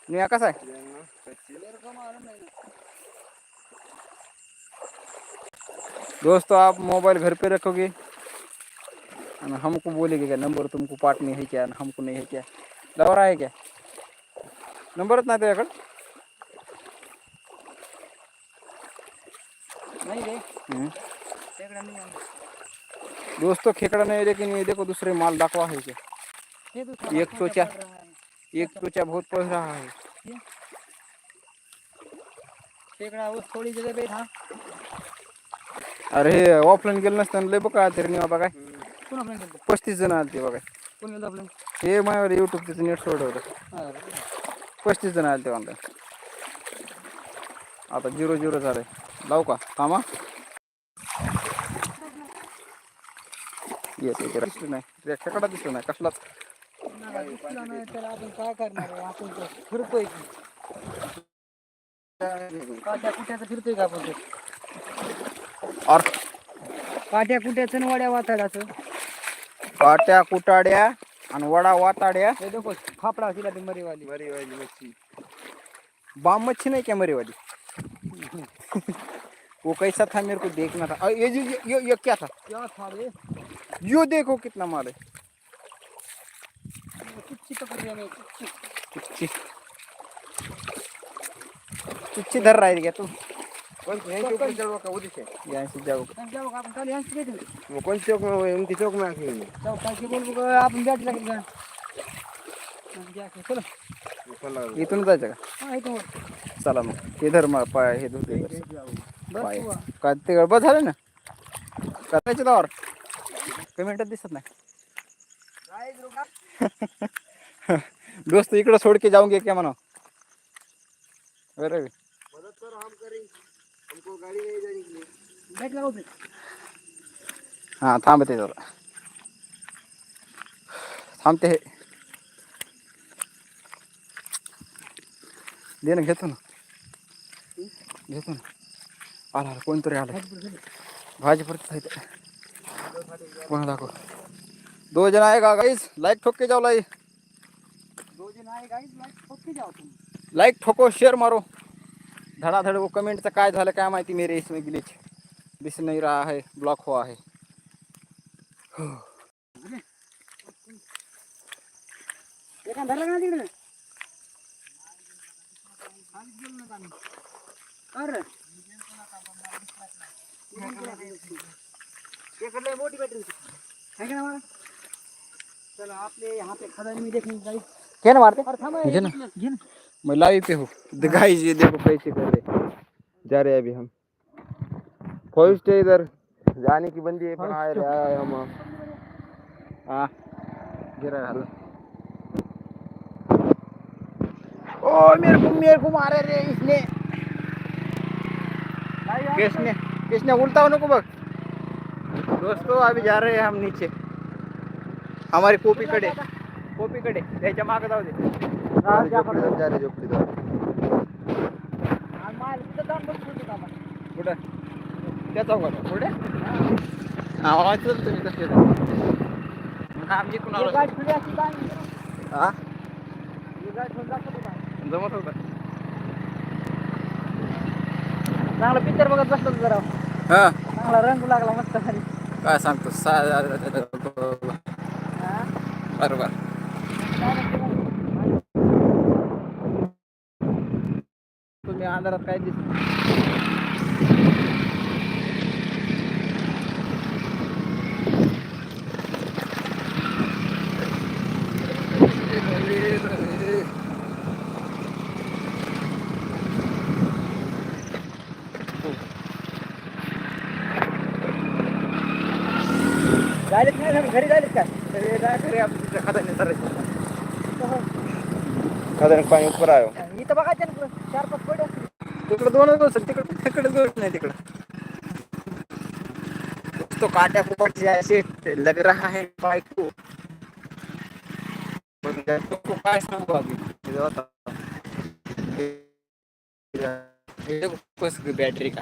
निया कैसा है? दोस्तों आप मोबाइल घर पे रखोगे और हमको बोलेगे क्या नंबर तुमको पार्ट नहीं है क्या, हमको नहीं है क्या, दौरा है क्या, नंबरच नाही तुझ्याकडं? नहीं रे खेकड़ा नहीं है। दोस्तों खेकड़ा नहीं, लेकिन ये देखो दूसरे माल दाखवा है क्या, ये तो एक चोचा, पड़ रहा है। एक चोचा बहुत पड़ रहा है। खेकड़ा उस थोड़ी जगह पे था। अरे ऑफलाईन गेलं नसताना लय बघा तरी नाही बघा, कोण आपल्याला गेलं? 35 जण आले ते बघा. कोण गेलं आपल्याला? हे माझ्यावर युट्यूब त्याचं नेट सोडवलं, अरे 35 जण आले ते ऑनलाईन. आता 0-0 झालंय. लावू का थांबा, येते ते दिसलं नाही, त्या खेकडा दिसलं नाही कसलाच. दिसला नाही तर आपण काय करणार आहे? आपण तर फिरतोय की काट्या कुट्याचं फिरतोय का आपण? और काट्या कुट्याचं आणि वड्या वाताड्याचं. काट्या कुटाड्या आणि वडा वाताड्या. हे देखो खापड़ा सिला ती मरीवाली मच्छी, बाम मच्छी नहीं क्या मरीवाली? वो कैसा था मेरे को देखना था. ये क्या था? क्या था रे? यो देखो कितना माल है. चिच्ची पकड़ लिया मैं, चिच्ची. चिच्ची धर रहा है क्या तू? कौन से यहीं चौक में चलो का उधर से यहाँ से जाओ. जाओ आपण काल यांची भेटू. वो कौन चौक में वो उनकी चौक में आके जाऊ काय की बोलू का आपण बॅट लागेल का? जाके चलो इथून जायचं का? हां इथून चला मग इधर मग पाय हे धुते पाय बस काय ते बस झालं ना करायचं त्यावर पेमेंटच दिसत नाही. दोस्त इकडं सोड के जाऊंगे क्या म्हणा. अरे मदद करो हम करेंगे, हमको गाड़ी नहीं जाने के लिए. बॅट लगाओ फिर. हां थांबते जरा, थांबते हे दे ना, घेतो ना घेतो ना. आला कोणतरी आला भाजी परत कोणा दाखव. 2 जण आहे का गाईस? लाईक ठोक के जाओ. दो जन आए गाइस, लाइक ठोक के जाओ तुम. लाईक ठोको, शेअर मारो धडाधड. वो कमेंटचं काय झालं काय माहिती, मेरे इसमें ग्लिच दिस नहीं रहा है, ब्लॉक हुआ है. एका धरला का तिकडे? अरे ये मोटी बैटरी है क्या हमारा? चलो आपने यहाँ पे खदान में देखने गाइस क्या ना मारते और थमा मुझे ना, ये ना मैं लाइव पे हूँ गाइस. ये देखो कैसे कर रहे जा रहे अभी हम. फर्स्ट है इधर जाने की बंदी है, पर आ रहे हैं हम. हाँ गिरा हाल. ओ मेरे को मारे रे इसने. किसने उल्टा होने को बग. दोस्तों अभी जा रहे हैं हम नीचे, हमारी कॉपी कडे त्याच्या मागे जाऊ दे. जा रे झोपडी जाऊ. कुठं त्या चौकात पुढे आवाज तुम्ही कसे आमची कुणाला हा जमत होता. चांगला पिक्चर बघत बसलो जरा. हा चांगला रंग लागला मस्त भारी. काय सांगतो बरोबर. तुम्ही अंधारात काय जायलेत नाही घरी जायलेत काय? काय खरे आपल्या खात्याने करायचं. खात्याने पाणी उपर आहे इथं बघायचं ना 4-5 पडे असतील. तिकडे 2 दिवस तिकडे दिवस नाही तिकडे. तो काट्या कुपट ऐसे लग रहा है बाइक को. काय सांगू अभी बॅटरी का